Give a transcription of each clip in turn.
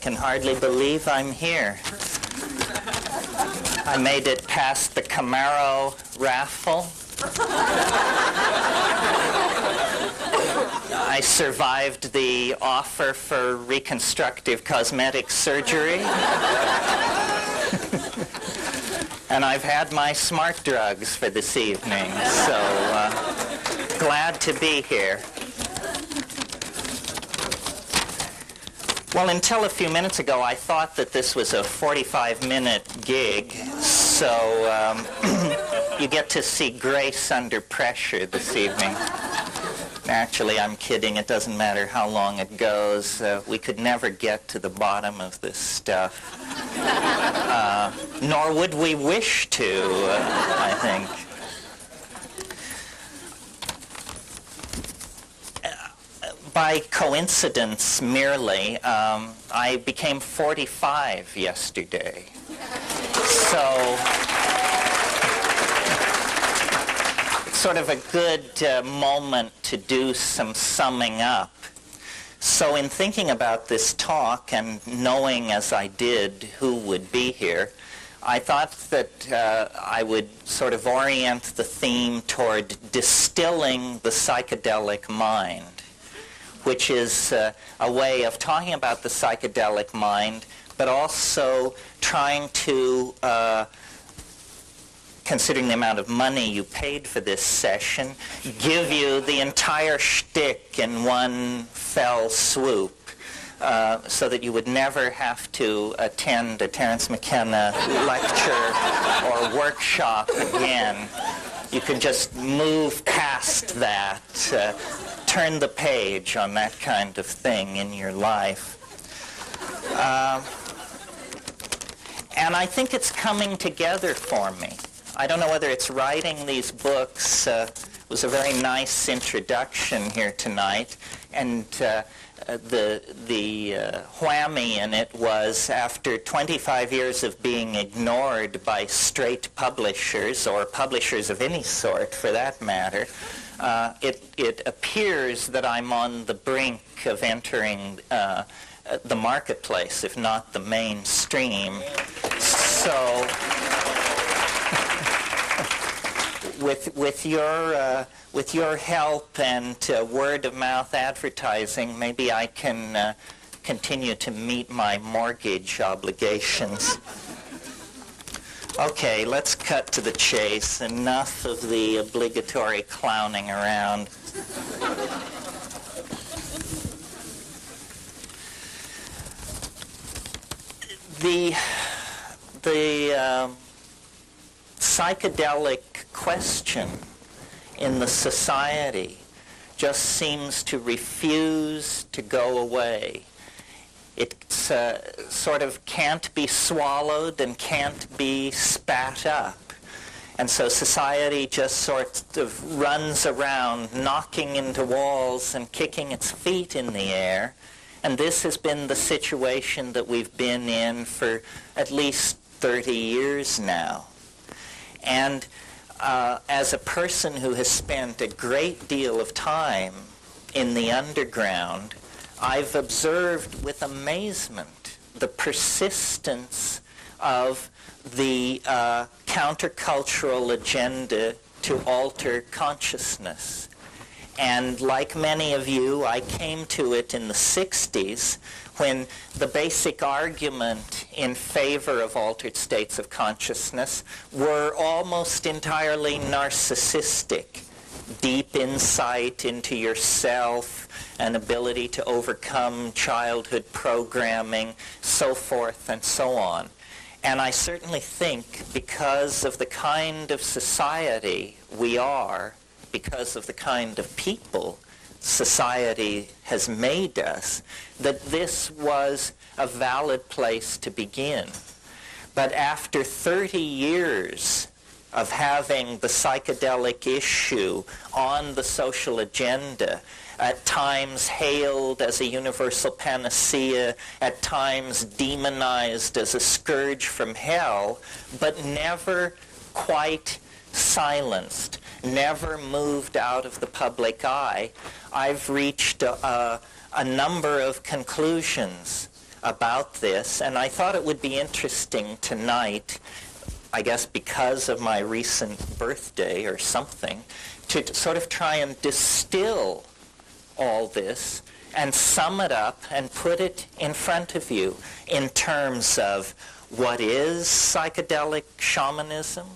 can hardly believe I'm here. I made it past the Camaro raffle. I survived the offer for reconstructive cosmetic surgery. And I've had my smart drugs for this evening, so glad to be here. Well, until a few minutes ago, I thought that this was a 45-minute gig, so you get to see grace under pressure this evening. Actually, I'm kidding. It doesn't matter how long it goes. We could never get to the bottom of this stuff. Nor would we wish to, I think. By coincidence, merely, I became 45 yesterday. So it's sort of a good moment to do some summing up. So in thinking about this talk and knowing as I did who would be here, I thought that I would sort of orient the theme toward distilling the psychedelic mind, which is a way of talking about the psychedelic mind, but also trying to, considering the amount of money you paid for this session, give you the entire shtick in one fell swoop, so that you would never have to attend a Terence Mckenna lecture or workshop again. You can just move past that, turn the page on that kind of thing in your life. And I think it's coming together for me. I don't know whether it's writing these books. Was a very nice introduction here tonight, and the whammy in it was, after 25 years of being ignored by straight publishers, or publishers of any sort for that matter, it appears that I'm on the brink of entering the marketplace, if not the mainstream. So with your help and word-of-mouth advertising, maybe I can continue to meet my mortgage obligations. Okay, let's cut to the chase. Enough of the obligatory clowning around. The psychedelic question in the society just seems to refuse to go away. It sort of can't be swallowed and can't be spat up. And so society just sort of runs around, knocking into walls and kicking its feet in the air. And this has been the situation that we've been in for at least 30 years now. And as a person who has spent a great deal of time in the underground, I've observed with amazement the persistence of the countercultural agenda to alter consciousness. And like many of you, I came to it in the 60s, when the basic argument in favor of altered states of consciousness were almost entirely narcissistic. Deep insight into yourself, an ability to overcome childhood programming, so forth and so on. And I certainly think, because of the kind of society we are, because of the kind of people society has made us, that this was a valid place to begin. But after 30 years of having the psychedelic issue on the social agenda, at times hailed as a universal panacea, at times demonized as a scourge from hell, but never quite silenced, never moved out of the public eye, I've reached a number of conclusions about this, and I thought it would be interesting tonight, I guess because of my recent birthday or something, to sort of try and distill all this and sum it up and put it in front of you in terms of what is psychedelic shamanism,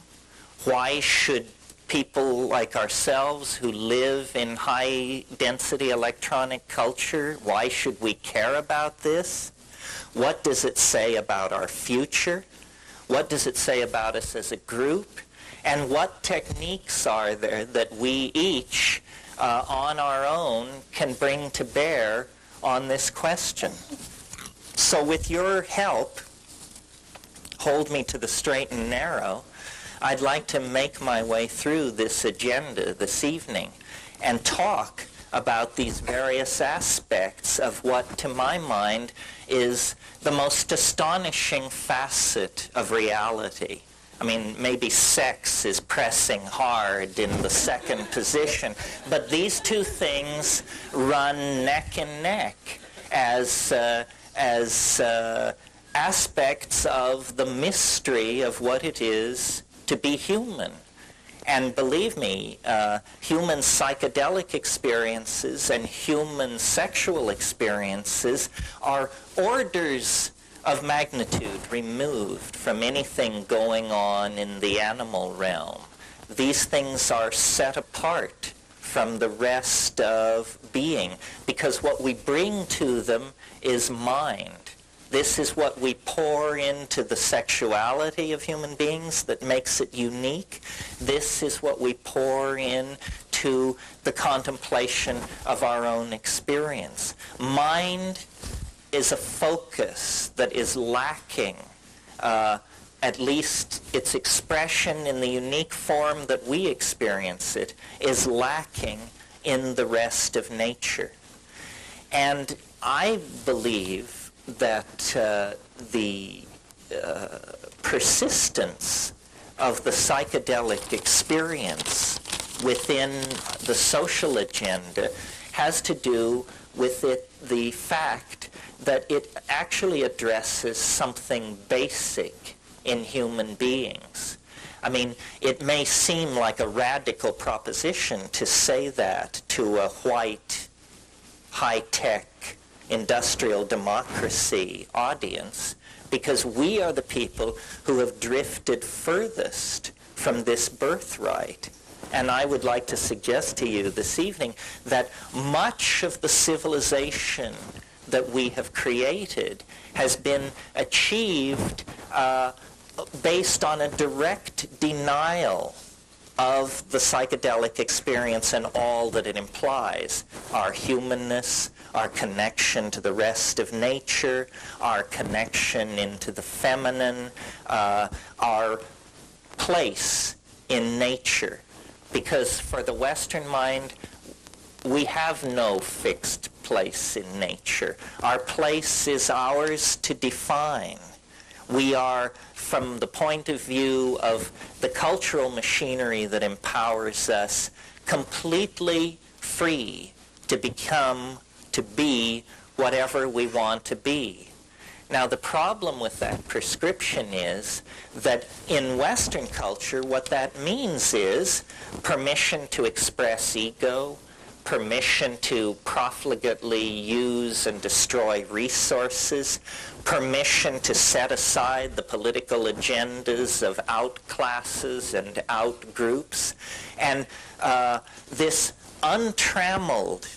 why should people like ourselves who live in high-density electronic culture, why should we care about this? What does it say about our future? What does it say about us as a group? And what techniques are there that we each, on our own, can bring to bear on this question? So with your help, hold me to the straight and narrow, I'd like to make my way through this agenda this evening and talk about these various aspects of what, to my mind, is the most astonishing facet of reality. I mean, maybe sex is pressing hard in the second position, but these two things run neck and neck as aspects of the mystery of what it is to be human. And believe me, human psychedelic experiences and human sexual experiences are orders of magnitude removed from anything going on in the animal realm. These things are set apart from the rest of being because what we bring to them is mind. This is what we pour into the sexuality of human beings that makes it unique. This is what we pour into the contemplation of our own experience. Mind is a focus that is lacking, at least its expression in the unique form that we experience it, is lacking in the rest of nature. And I believe that the persistence of the psychedelic experience within the social agenda has to do with the fact that it actually addresses something basic in human beings. I mean, it may seem like a radical proposition to say that to a white, high-tech, industrial democracy audience, because we are the people who have drifted furthest from this birthright. And I would like to suggest to you this evening that much of the civilization that we have created has been achieved based on a direct denial of the psychedelic experience and all that it implies. Our humanness, our connection to the rest of nature, our connection into the feminine, our place in nature. Because for the Western mind, we have no fixed place in nature. Our place is ours to define. We are, from the point of view of the cultural machinery that empowers us, completely free to become, to be whatever we want to be. Now, the problem with that prescription is that in Western culture, what that means is permission to express ego, permission to profligately use and destroy resources, permission to set aside the political agendas of outclasses and outgroups, and this untrammeled